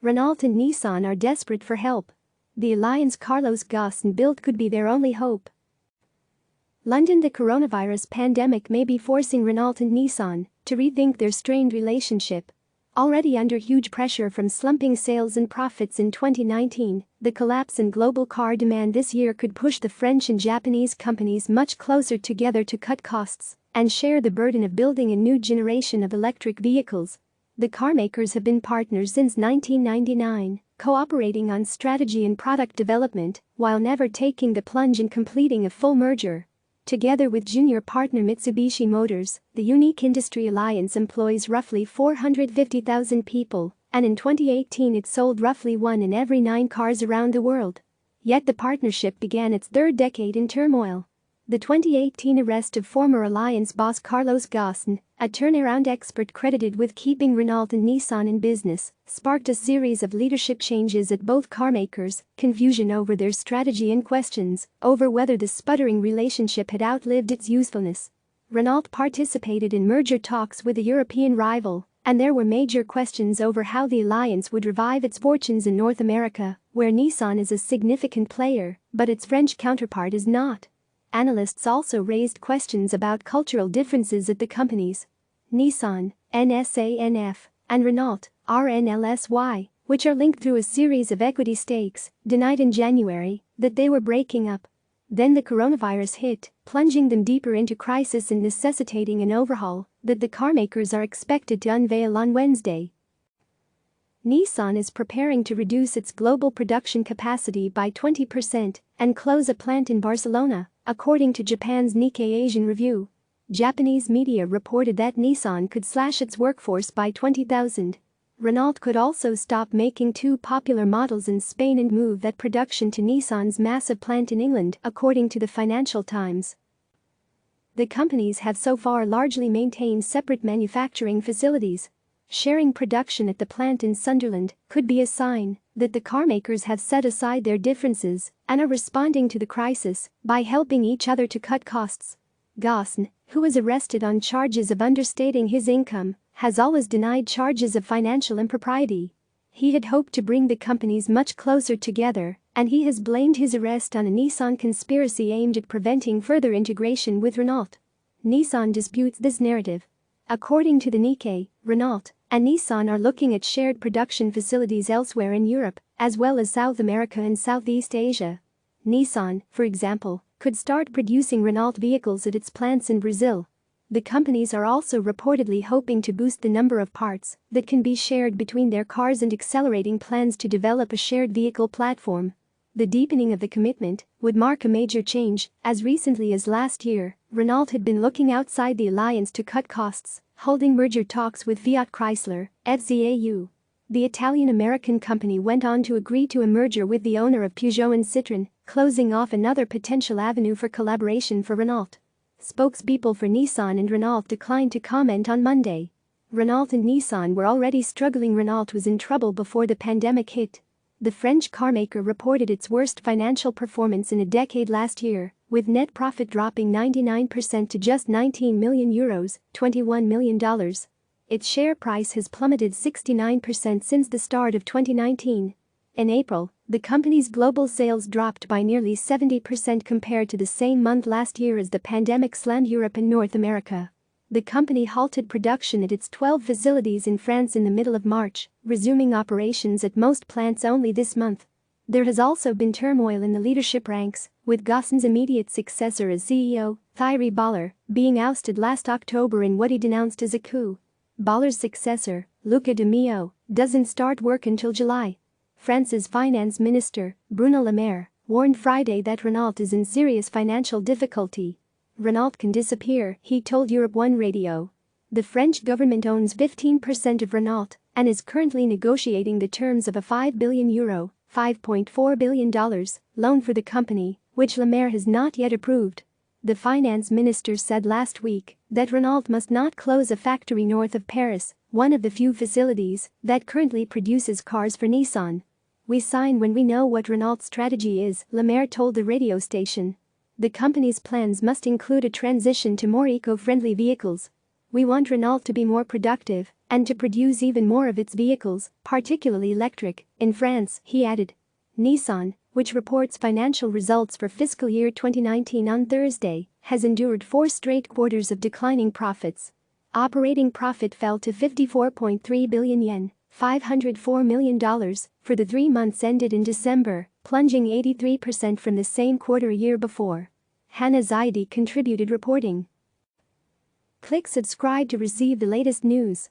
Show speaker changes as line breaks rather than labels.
Renault and Nissan are desperate for help. The alliance Carlos Ghosn built could be their only hope. London. The coronavirus pandemic may be forcing Renault and Nissan to rethink their strained relationship. Already under huge pressure from slumping sales and profits in 2019, the collapse in global car demand this year could push the French and Japanese companies much closer together to cut costs and share the burden of building a new generation of electric vehicles. The carmakers have been partners since 1999, cooperating on strategy and product development while never taking the plunge in completing a full merger. Together with junior partner Mitsubishi Motors, the unique industry alliance employs roughly 450,000 people, and in 2018 it sold roughly 1 in every 9 cars around the world. Yet the partnership began its third decade in turmoil. The 2018 arrest of former alliance boss Carlos Ghosn, a turnaround expert credited with keeping Renault and Nissan in business, sparked a series of leadership changes at both carmakers, confusion over their strategy and questions over whether the sputtering relationship had outlived its usefulness. Renault participated in merger talks with a European rival, and there were major questions over how the alliance would revive its fortunes in North America, where Nissan is a significant player, but its French counterpart is not. Analysts also raised questions about cultural differences at the companies. Nissan, NSANF, and Renault, RNLSY, which are linked through a series of equity stakes, denied in January that they were breaking up. Then the coronavirus hit, plunging them deeper into crisis and necessitating an overhaul that the carmakers are expected to unveil on Wednesday. Nissan is preparing to reduce its global production capacity by 20% and close a plant in Barcelona, according to Japan's Nikkei Asian Review. Japanese media reported that Nissan could slash its workforce by 20,000. Renault could also stop making 2 popular models in Spain and move that production to Nissan's massive plant in England, according to the Financial Times. The companies have so far largely maintained separate manufacturing facilities. Sharing production at the plant in Sunderland could be a sign that the carmakers have set aside their differences and are responding to the crisis by helping each other to cut costs. Ghosn, who was arrested on charges of understating his income, has always denied charges of financial impropriety. He had hoped to bring the companies much closer together, and he has blamed his arrest on a Nissan conspiracy aimed at preventing further integration with Renault. Nissan disputes this narrative. According to the Nikkei, Renault and Nissan are looking at shared production facilities elsewhere in Europe, as well as South America and Southeast Asia. Nissan, for example, could start producing Renault vehicles at its plants in Brazil. The companies are also reportedly hoping to boost the number of parts that can be shared between their cars and accelerating plans to develop a shared vehicle platform. The deepening of the commitment would mark a major change. As recently as last year, Renault had been looking outside the alliance to cut costs, holding merger talks with Fiat Chrysler, FZAU. The Italian-American company went on to agree to a merger with the owner of Peugeot and Citroën, closing off another potential avenue for collaboration for Renault. Spokespeople for Nissan and Renault declined to comment on Monday. Renault and Nissan were already struggling. Renault was in trouble before the pandemic hit. The French carmaker reported its worst financial performance in a decade last year, with net profit dropping 99% to just €19 million, $21 million. Its share price has plummeted 69% since the start of 2019. In April, the company's global sales dropped by nearly 70% compared to the same month last year as the pandemic slammed Europe and North America. The company halted production at its 12 facilities in France in the middle of March, resuming operations at most plants only this month. There has also been turmoil in the leadership ranks, with Ghosn's immediate successor as CEO, Thierry Bauer, being ousted last October in what he denounced as a coup. Bauer's successor, Luca de Meo, doesn't start work until July. France's finance minister, Bruno Le Maire, warned Friday that Renault is in serious financial difficulty. Renault can disappear, he told Europe 1 Radio. The French government owns 15% of Renault and is currently negotiating the terms of a €5 billion, $5.4 billion, loan for the company, which Le Maire has not yet approved. The finance minister said last week that Renault must not close a factory north of Paris, one of the few facilities that currently produces cars for Nissan. We sign when we know what Renault's strategy is, Le Maire told the radio station. The company's plans must include a transition to more eco-friendly vehicles. "We want Renault to be more productive and to produce even more of its vehicles, particularly electric, in France," he added. Nissan, which reports financial results for fiscal year 2019 on Thursday, has endured 4 straight quarters of declining profits. Operating profit fell to 54.3 billion yen, $504 million, for the 3 months ended in December, plunging 83% from the same quarter a year before. Hannah Zaidi contributed reporting. Click subscribe to receive the latest news.